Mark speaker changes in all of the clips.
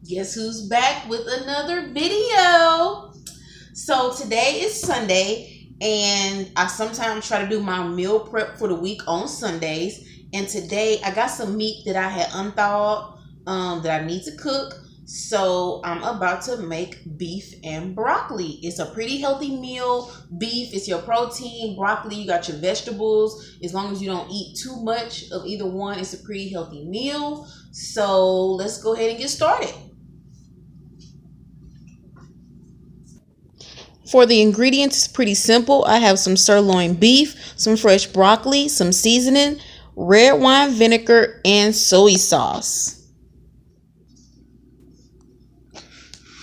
Speaker 1: Guess who's back with another video? So today is Sunday, and I sometimes try to do my meal prep for the week on Sundays. And today I got some meat that I had unthawed that I need to cook. So I'm about to make beef and broccoli. It's a pretty healthy meal. Beef is your protein. Broccoli, you got your vegetables. As long as you don't eat too much of either one, it's a pretty healthy meal. So let's go ahead and get started. For the ingredients, it's pretty simple. I have some sirloin beef, some fresh broccoli, some seasoning, red wine vinegar, and soy sauce.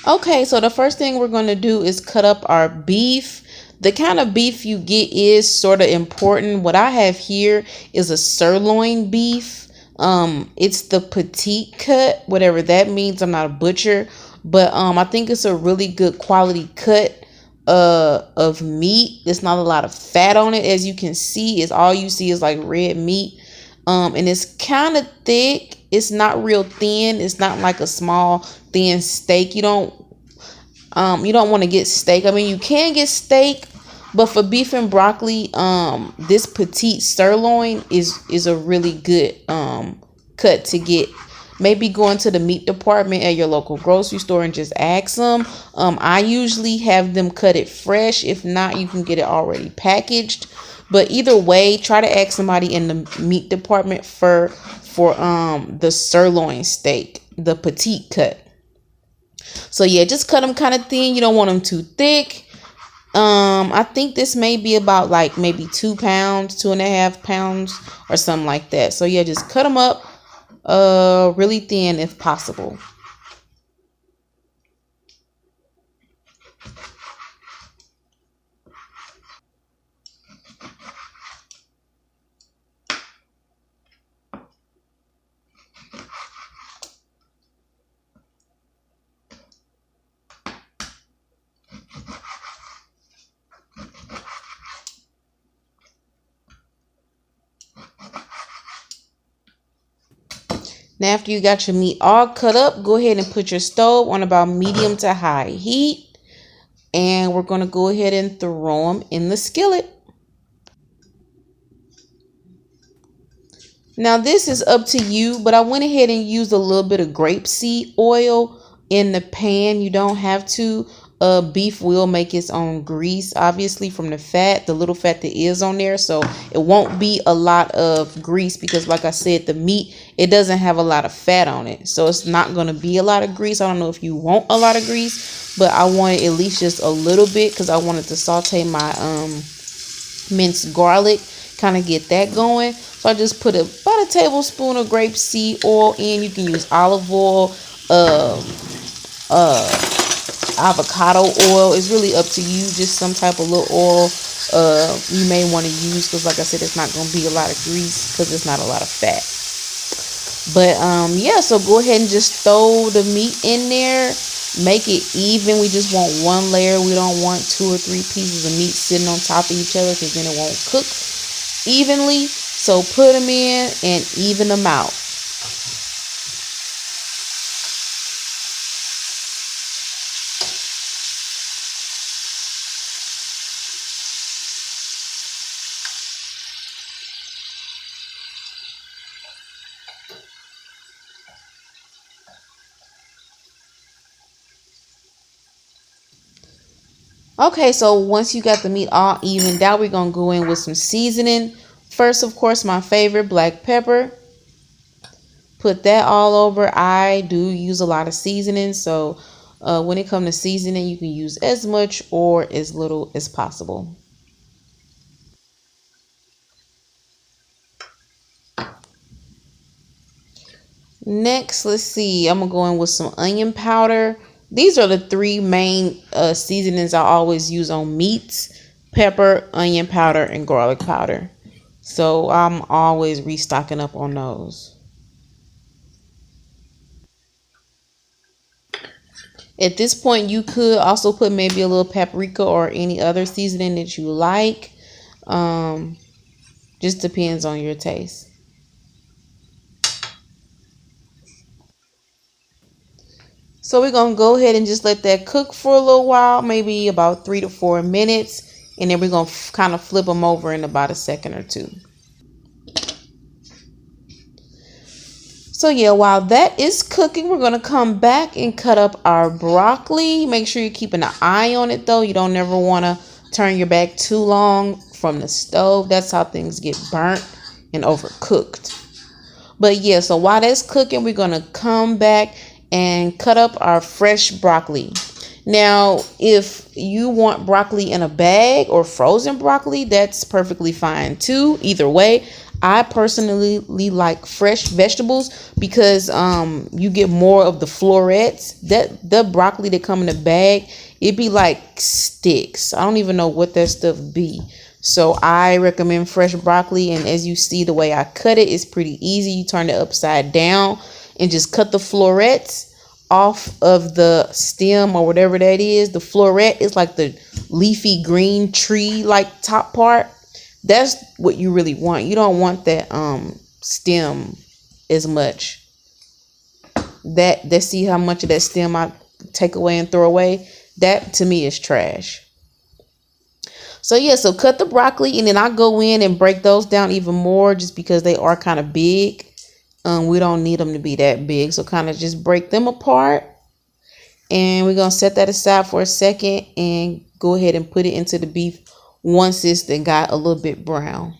Speaker 1: Okay, so the first thing we're going to do is cut up our beef. The kind of beef you get is sort of important. What I have here is a sirloin beef. It's the petite cut, whatever that means. I'm not a butcher, but I think it's a really good quality cut of meat. There's not a lot of fat on it, as you can see. Is all you see is like red meat. And it's kind of thick. It's not real thin. It's not like a small thin steak. You don't want to get steak. I mean, you can get steak, but for beef and broccoli, this petite sirloin is a really good cut to get. Maybe go into the meat department at your local grocery store and just ask them. I usually have them cut it fresh. If not, you can get it already packaged. But either way, try to ask somebody in the meat department for the sirloin steak, the petite cut. So yeah, just cut them kind of thin. You don't want them too thick. I think this may be about like maybe 2 pounds, 2.5 pounds, or something like that. So yeah, just cut them up really thin if possible. Now, after you got your meat all cut up, go ahead and put your stove on about medium to high heat. And we're going to go ahead and throw them in the skillet. Now, this is up to you, but I went ahead and used a little bit of grapeseed oil in the pan. You don't have to. Beef will make its own grease, obviously, from the fat, the little fat that is on there. So it won't be a lot of grease because, like I said, the meat, it doesn't have a lot of fat on it. So it's not going to be a lot of grease. I don't know if you want a lot of grease, but I wanted at least just a little bit because I wanted to saute my minced garlic, kind of get that going. So I just put about a tablespoon of grapeseed oil in. You can use olive oil, avocado oil. It's really up to you. Just some type of little oil you may want to use because, like I said, it's not going to be a lot of grease because it's not a lot of fat. But yeah, so go ahead and just throw the meat in there. Make it even. We just want one layer. We don't want 2 or 3 pieces of meat sitting on top of each other because then it won't cook evenly. So put them in and even them out. Okay, so once you got the meat all evened out, we're going to go in with some seasoning. First, of course, my favorite, black pepper. Put that all over. I do use a lot of seasoning, so when it comes to seasoning, you can use as much or as little as possible. Next, let's see. I'm going to go in with some onion powder. These are the 3 main seasonings I always use on meats: pepper, onion powder, and garlic powder. So I'm always restocking up on those. At this point, you could also put maybe a little paprika or any other seasoning that you like. Um, just depends on your taste. So we're going to go ahead and just let that cook for a little while, maybe about 3 to 4 minutes. And then we're going to kind of flip them over in about a second or two. So yeah, while that is cooking, we're going to come back and cut up our broccoli. Make sure you're keeping an eye on it though. You don't ever want to turn your back too long from the stove. That's how things get burnt and overcooked. But yeah, so while that's cooking, we're going to come back and cut up our fresh broccoli. Now, if you want broccoli in a bag or frozen broccoli, that's perfectly fine too. Either way, I personally like fresh vegetables because you get more of the florets. The broccoli that come in a bag, it be like sticks. I don't even know what that stuff be. So I recommend fresh broccoli, and as you see the way I cut it, it's pretty easy. You turn it upside down and just cut the florets off of the stem or whatever that is. The floret is like the leafy green tree like top part. That's what you really want. You don't want that stem as much. That see how much of that stem I take away and throw away? That to me is trash. So yeah, so cut the broccoli, and then I go in and break those down even more just because they are kind of big. We don't need them to be that big, so kind of just break them apart. And we're going to set that aside for a second and go ahead and put it into the beef once it's then got a little bit brown.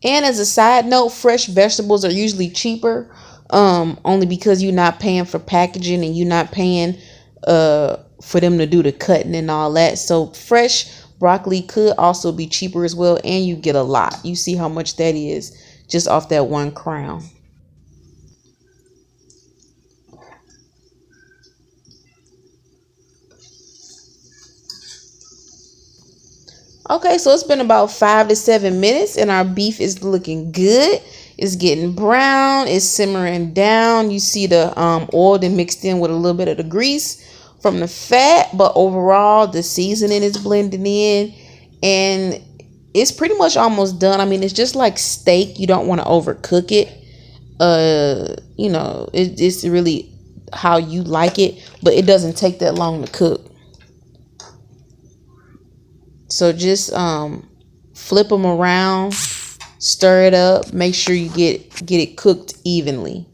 Speaker 1: And as a side note, fresh vegetables are usually cheaper, only because you're not paying for packaging and you're not paying for them to do the cutting and all that. So fresh broccoli could also be cheaper as well, and you get a lot. You see how much that is just off that one crown. Okay, so it's been about 5 to 7 minutes and our beef is looking good. It's getting brown. It's simmering down. You see the oil then mixed in with a little bit of the grease from the fat, but overall the seasoning is blending in and it's pretty much almost done. I mean, it's just like steak. You don't want to overcook it. It's really how you like it, but it doesn't take that long to cook. So just flip them around, stir it up, make sure you get it cooked evenly.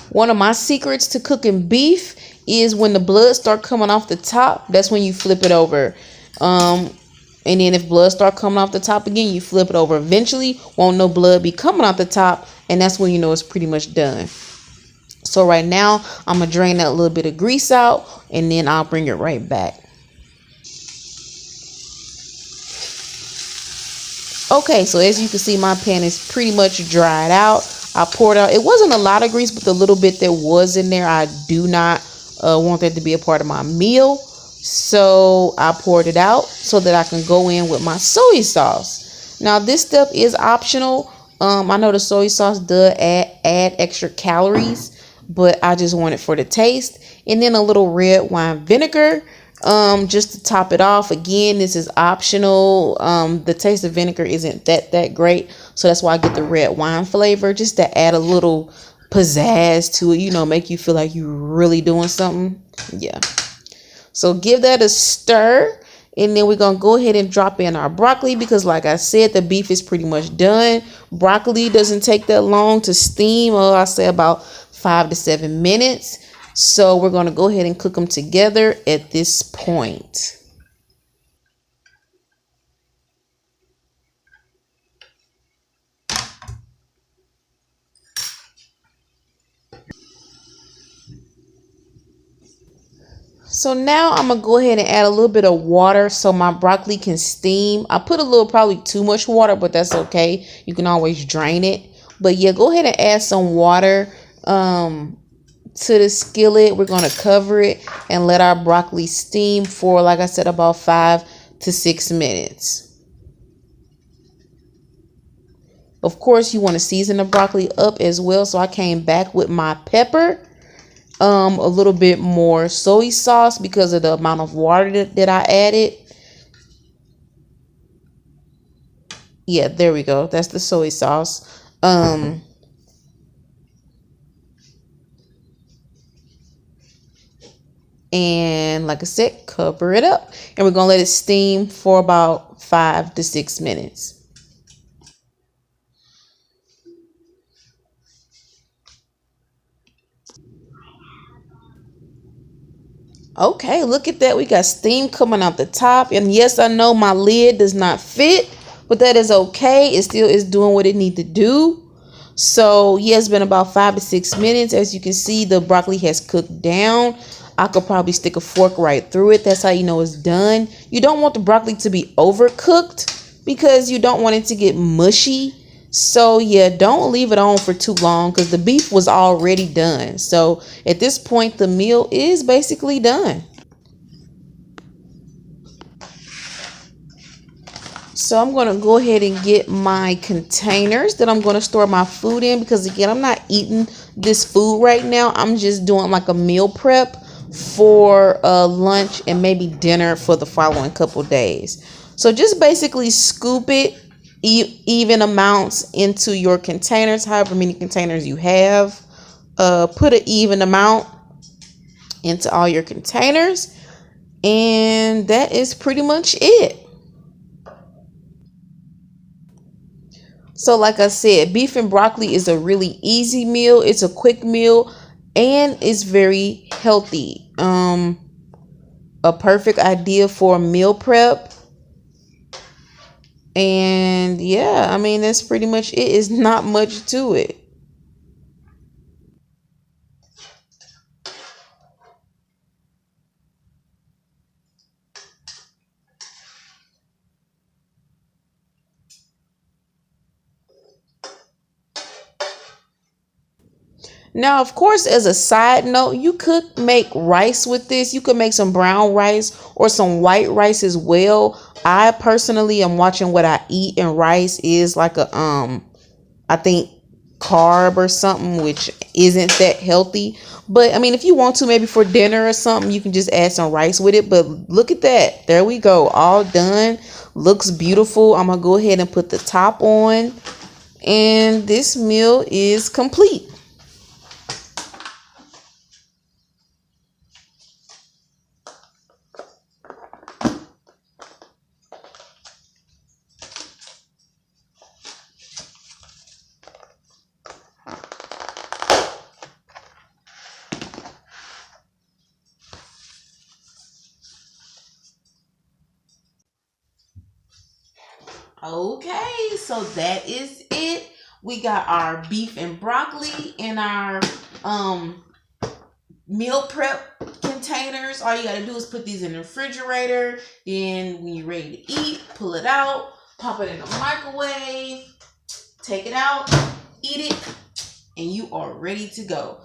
Speaker 1: One of my secrets to cooking beef is when the blood start coming off the top, that's when you flip it over. And then if blood start coming off the top again, you flip it over. Eventually, won't no blood be coming off the top, and that's when you know it's pretty much done. So right now, I'm going to drain that little bit of grease out, and then I'll bring it right back. Okay, so as you can see, my pan is pretty much dried out. I poured out. It wasn't a lot of grease, but the little bit that was in there, I do not want that to be a part of my meal. So I poured it out so that I can go in with my soy sauce. Now, this stuff is optional. I know the soy sauce does add extra calories, but I just want it for the taste. And then a little red wine vinegar, just to top it off. Again, this is optional. The taste of vinegar isn't that great, so that's why I get the red wine flavor, just to add a little pizzazz to it, make you feel like you're really doing something. Yeah. So give that a stir, and then we're gonna go ahead and drop in our broccoli, because like I said, the beef is pretty much done. Broccoli doesn't take that long to steam. I say about 5 to 7 minutes. So we're going to go ahead and cook them together at this point. So now I'm going to go ahead and add a little bit of water so my broccoli can steam. I put a little, probably too much water, but that's okay. You can always drain it. But yeah, go ahead and add some water to the skillet. We're going to cover it and let our broccoli steam for, like I said, about 5 to 6 minutes. Of course, you want to season the broccoli up as well. So I came back with my pepper a little bit more soy sauce because of the amount of water that I added. Yeah, there we go. That's the soy sauce. And like I said, cover it up. And we're going to let it steam for about 5 to 6 minutes. Okay, look at that. We got steam coming out the top. And yes, I know my lid does not fit, but that is okay. It still is doing what it needs to do. So yeah, it's been about 5 to 6 minutes. As you can see, the broccoli has cooked down. I could probably stick a fork right through it. That's how you know it's done. You don't want the broccoli to be overcooked because you don't want it to get mushy. So yeah, don't leave it on for too long because the beef was already done. So at this point, the meal is basically done. So I'm going to go ahead and get my containers that I'm going to store my food in because again, I'm not eating this food right now. I'm just doing like a meal prep for lunch and maybe dinner for the following couple days. So just basically scoop it even amounts into your containers, however many containers you have. Put an even amount into all your containers, and that is pretty much it. So like I said, beef and broccoli is a really easy meal. It's a quick meal and it's very healthy. A perfect idea for a meal prep. And yeah, I mean, that's pretty much it. It's not much to it. Now, of course, as a side note, you could make rice with this. You could make some brown rice or some white rice as well. I personally am watching what I eat, and rice is like a I think carb or something, which isn't that healthy. But I mean, if you want to, maybe for dinner or something, you can just add some rice with it. But look at that. There we go. All done. Looks beautiful. I'm going to go ahead and put the top on. And this meal is complete. Okay, so that is it. We got our beef and broccoli in our meal prep containers. All you gotta do is put these in the refrigerator. Then when you're ready to eat, pull it out, pop it in the microwave, take it out, eat it, and you are ready to go.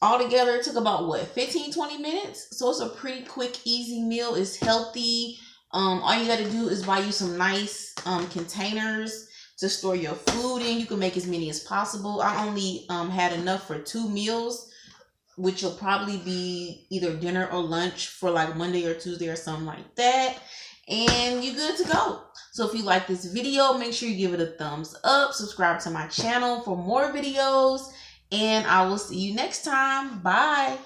Speaker 1: Altogether it took about what, 15-20 minutes. So it's a pretty quick, easy meal. It's healthy. All you gotta do is buy you some nice containers to store your food in. You can make as many as possible. I only had enough for 2 meals, which will probably be either dinner or lunch for like Monday or Tuesday or something like that. And you're good to go. So if you like this video, make sure you give it a thumbs up. Subscribe to my channel for more videos. And I will see you next time. Bye.